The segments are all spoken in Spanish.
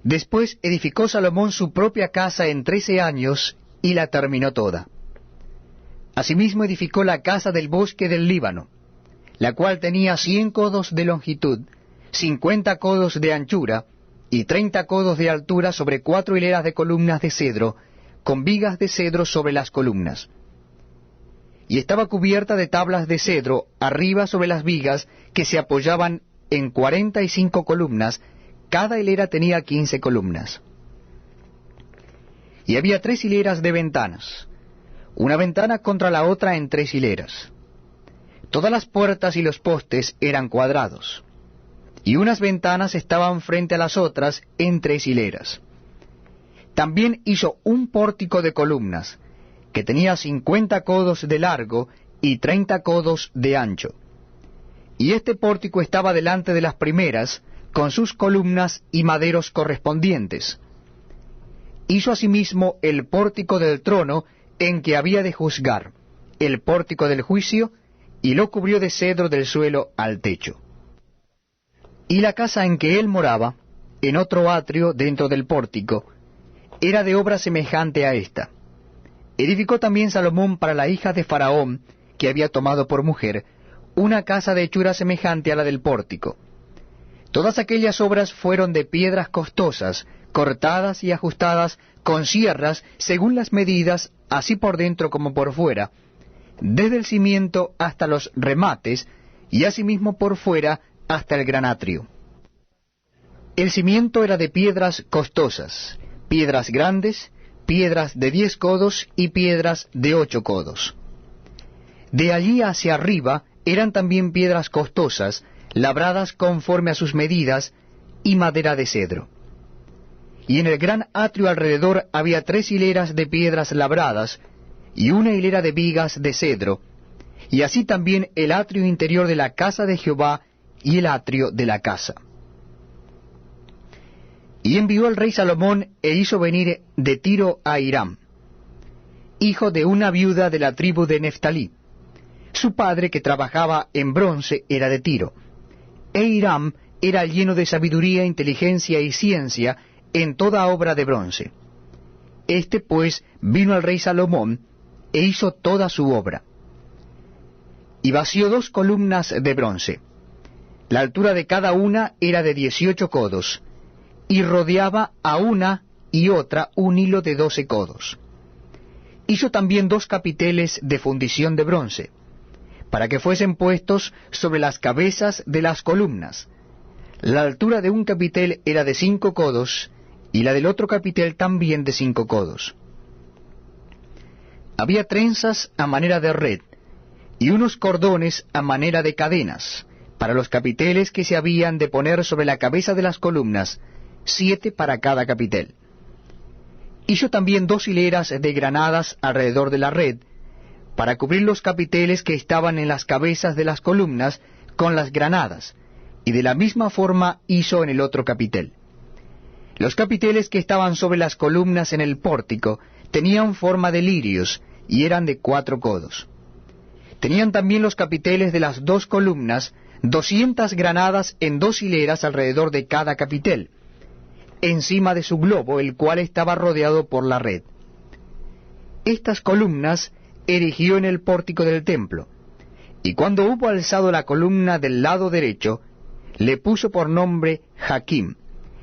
Después edificó Salomón su propia casa en 13 años, y la terminó toda. Asimismo edificó la casa del bosque del Líbano, la cual tenía 100 codos de longitud, 50 codos de anchura, y 30 codos de altura, sobre 4 hileras de columnas de cedro, con vigas de cedro sobre las columnas. Y estaba cubierta de tablas de cedro arriba sobre las vigas, que se apoyaban en 45 columnas, cada hilera tenía 15 columnas. Y había 3 hileras de ventanas, una ventana contra la otra en 3 hileras. Todas las puertas y los postes eran cuadrados, y unas ventanas estaban frente a las otras en 3 hileras. También hizo un pórtico de columnas, que tenía 50 codos de largo y 30 codos de ancho. Y este pórtico estaba delante de las primeras, con sus columnas y maderos correspondientes. Hizo asimismo el pórtico del trono en que había de juzgar, el pórtico del juicio, y lo cubrió de cedro del suelo al techo. Y la casa en que él moraba, en otro atrio dentro del pórtico, era de obra semejante a esta. Edificó también Salomón para la hija de Faraón, que había tomado por mujer, una casa de hechura semejante a la del pórtico. Todas aquellas obras fueron de piedras costosas, cortadas y ajustadas con sierras según las medidas, así por dentro como por fuera, desde el cimiento hasta los remates, y asimismo por fuera hasta el gran atrio. El cimiento era de piedras costosas, piedras grandes, piedras de 10 codos y piedras de 8 codos. De allí hacia arriba eran también piedras costosas, labradas conforme a sus medidas, y madera de cedro. Y en el gran atrio alrededor había 3 hileras de piedras labradas, y una hilera de vigas de cedro, y así también el atrio interior de la casa de Jehová y el atrio de la casa. Y envió el rey Salomón e hizo venir de Tiro a Hiram, hijo de una viuda de la tribu de Neftalí. Su padre, que trabajaba en bronce, era de Tiro. E Hiram era lleno de sabiduría, inteligencia y ciencia en toda obra de bronce. Este pues vino al rey Salomón e hizo toda su obra. Y vació 2 columnas de bronce. La altura de cada una era de 18 codos, y rodeaba a una y otra un hilo de 12 codos. Hizo también 2 capiteles de fundición de bronce, para que fuesen puestos sobre las cabezas de las columnas. La altura de un capitel era de 5 codos, y la del otro capitel también de 5 codos. Había trenzas a manera de red, y unos cordones a manera de cadenas, para los capiteles que se habían de poner sobre la cabeza de las columnas, 7 para cada capitel. Hizo también 2 hileras de granadas alrededor de la red, para cubrir los capiteles que estaban en las cabezas de las columnas con las granadas, y de la misma forma hizo en el otro capitel. Los capiteles que estaban sobre las columnas en el pórtico tenían forma de lirios, y eran de 4 codos. Tenían también los capiteles de las 2 columnas 200 granadas en 2 hileras alrededor de cada capitel, encima de su globo, el cual estaba rodeado por la red. Estas columnas erigió en el pórtico del templo, y cuando hubo alzado la columna del lado derecho, le puso por nombre Jaquim,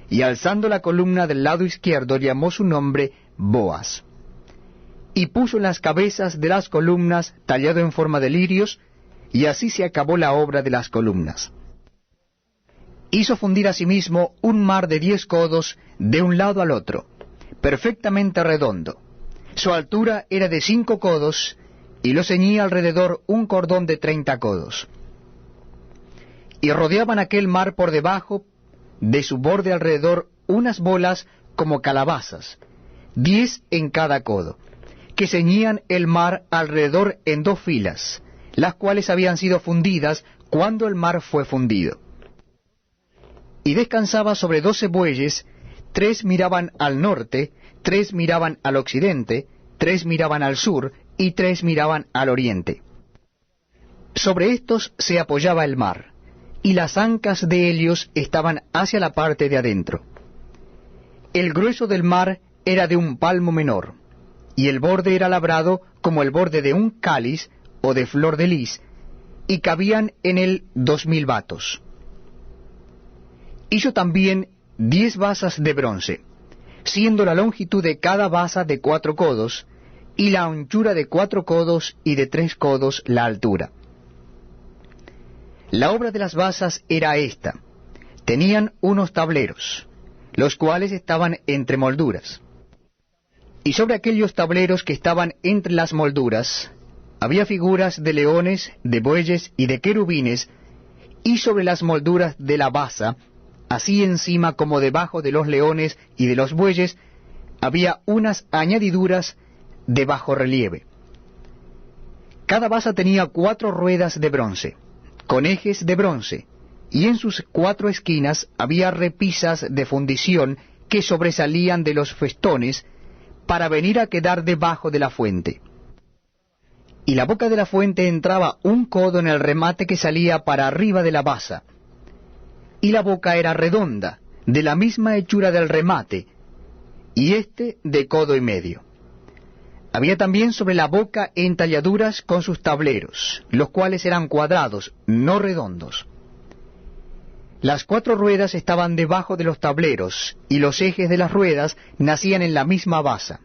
y alzando la columna del lado izquierdo llamó su nombre Boaz. Y puso en las cabezas de las columnas tallado en forma de lirios, y así se acabó la obra de las columnas. Hizo fundir asimismo un mar de 10 codos de un lado al otro, perfectamente redondo. Su altura era de 5 codos, y lo ceñía alrededor un cordón de 30 codos. Y rodeaban aquel mar por debajo de su borde alrededor unas bolas como calabazas, 10 en cada codo, que ceñían el mar alrededor en 2 filas, las cuales habían sido fundidas cuando el mar fue fundido. Y descansaba sobre 12 bueyes, 3 miraban al norte, 3 miraban al occidente, 3 miraban al sur, y 3 miraban al oriente. Sobre estos se apoyaba el mar, y las ancas de ellos estaban hacia la parte de adentro. El grueso del mar era de un palmo menor, y el borde era labrado como el borde de un cáliz o de flor de lis, y cabían en él 2000 batos. Hizo también 10 basas de bronce, siendo la longitud de cada basa de 4 codos, y la anchura de 4 codos y de 3 codos la altura. La obra de las basas era esta: tenían unos tableros, los cuales estaban entre molduras. Y sobre aquellos tableros que estaban entre las molduras, había figuras de leones, de bueyes y de querubines, y sobre las molduras de la basa, así encima como debajo de los leones y de los bueyes, había unas añadiduras de bajo relieve. Cada basa tenía 4 ruedas de bronce, con ejes de bronce, y en sus 4 esquinas había repisas de fundición que sobresalían de los festones para venir a quedar debajo de la fuente. Y la boca de la fuente entraba 1 codo en el remate que salía para arriba de la basa, y la boca era redonda, de la misma hechura del remate, y éste de 1,5 codos. Había también sobre la boca entalladuras con sus tableros, los cuales eran cuadrados, no redondos. Las 4 ruedas estaban debajo de los tableros, y los ejes de las ruedas nacían en la misma basa.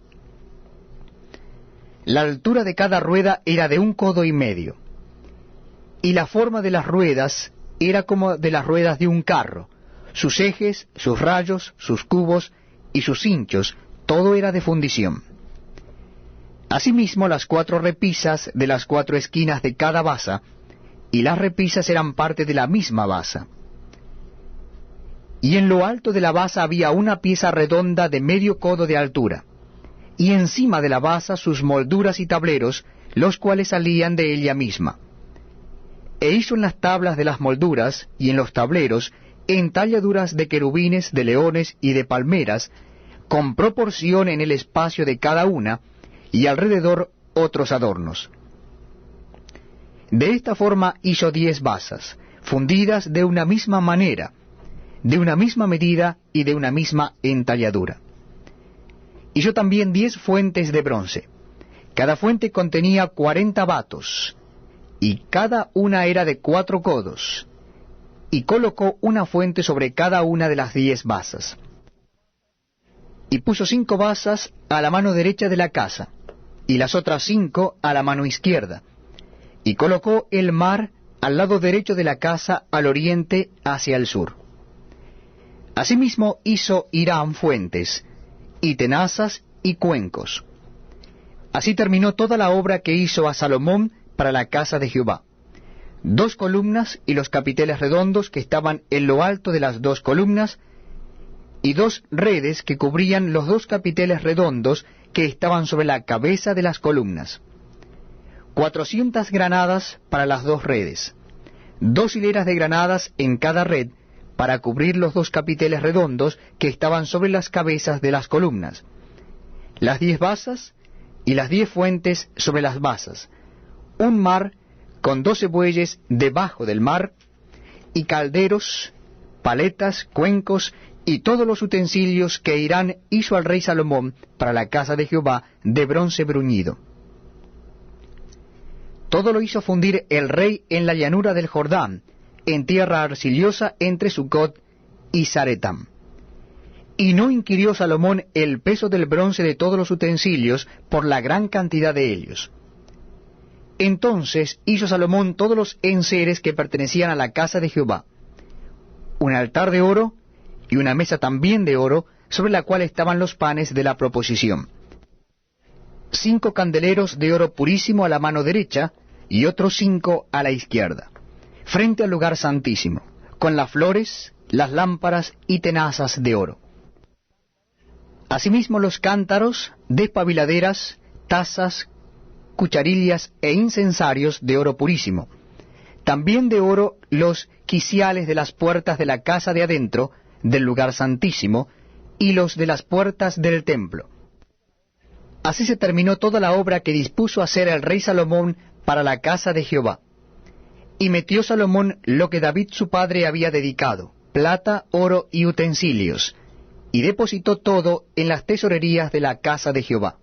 La altura de cada rueda era de 1,5 codos, y la forma de las ruedas era como de las ruedas de un carro. Sus ejes, sus rayos, sus cubos y sus cinchos, todo era de fundición. Asimismo, las 4 repisas de las 4 esquinas de cada basa, y las repisas eran parte de la misma basa. Y en lo alto de la basa había una pieza redonda de 1/2 codo de altura, y encima de la basa sus molduras y tableros, los cuales salían de ella misma. E hizo en las tablas de las molduras y en los tableros entalladuras de querubines, de leones y de palmeras, con proporción en el espacio de cada una, y alrededor otros adornos. De esta forma hizo 10 basas, fundidas de una misma manera, de una misma medida y de una misma entalladura. Hizo también 10 fuentes de bronce. Cada fuente contenía 40 batos, y cada una era de 4 codos, y colocó una fuente sobre cada una de las 10 basas. Y puso 5 basas a la mano derecha de la casa, y las otras 5 a la mano izquierda, y colocó el mar al lado derecho de la casa al oriente hacia el sur. Asimismo hizo Hiram fuentes, y tenazas y cuencos. Así terminó toda la obra que hizo a Salomón para la casa de Jehová: 2 columnas y los capiteles redondos que estaban en lo alto de las 2 columnas, y 2 redes que cubrían los 2 capiteles redondos que estaban sobre la cabeza de las columnas, 400 granadas para las 2 redes, 2 hileras de granadas en cada red para cubrir los 2 capiteles redondos que estaban sobre las cabezas de las columnas, las 10 basas y las 10 fuentes sobre las basas, un mar con 12 bueyes debajo del mar, y calderos, paletas, cuencos y todos los utensilios que Hiram hizo al rey Salomón para la casa de Jehová de bronce bruñido. Todo lo hizo fundir el rey en la llanura del Jordán, en tierra arcillosa entre Sucot y Zaretam. Y no inquirió Salomón el peso del bronce de todos los utensilios por la gran cantidad de ellos. Entonces hizo Salomón todos los enseres que pertenecían a la casa de Jehová: un altar de oro y una mesa también de oro, sobre la cual estaban los panes de la proposición; 5 candeleros de oro purísimo a la mano derecha, y otros 5 a la izquierda, frente al lugar santísimo, con las flores, las lámparas y tenazas de oro. Asimismo los cántaros, despabiladeras, tazas, cucharillas e incensarios de oro purísimo. También de oro los quiciales de las puertas de la casa de adentro del lugar santísimo, y los de las puertas del templo. Así se terminó toda la obra que dispuso hacer el rey Salomón para la casa de Jehová. Y metió Salomón lo que David su padre había dedicado: plata, oro y utensilios, y depositó todo en las tesorerías de la casa de Jehová.